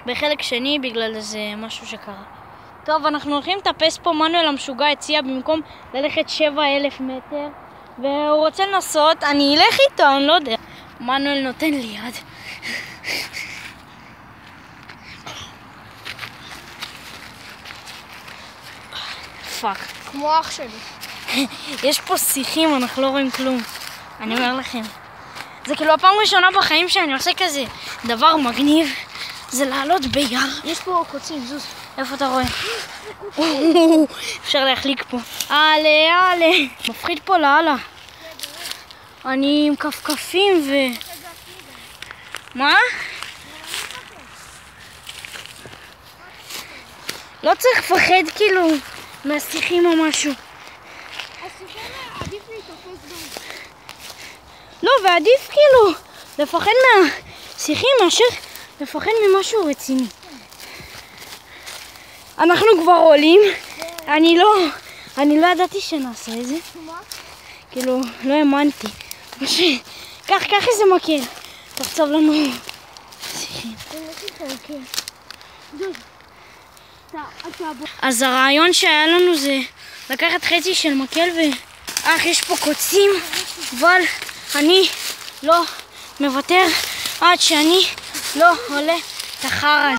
בחלק שני בגלל איזה משהו שקרה. טוב, אנחנו הולכים לטפס פה. מנואל המשוגע הציע במקום ללכת 7,000 מטר, והוא רוצה לנסות, אני אלך איתו, אני לא יודע. מנואל נותן לי יד. פאק. כמו אח שלי. יש פה שיחים, אנחנו לא רואים כלום. אני אומר לכם. זה כאילו הפעם ראשונה בחיים שאני עושה כזה דבר מגניב. זה לעלות ביער. יש פה קוצים, זוז. איפה אתה רואה? אפשר להחליק פה. עלה. מפחיד פה לאללה. אני עם כפכפים ו... מה? לא צריך לפחד כאילו מהשיחים או משהו. השיחים עדיף להתאפס גם. לא, ועדיף כאילו לפחד מהשיחים מאשר לפחד ממשהו רציני. אנחנו כבר עולים. אני לא ידעתי שנעשה את זה. כאילו, לא האמנתי. קח איזה מקל. תחצוב לנו שיחים. אז הרעיון שהיה לנו זה לקחת חצי של מקל יש פה קוצים, אבל אני לא מוותר עד שאני לא עולה את החרא.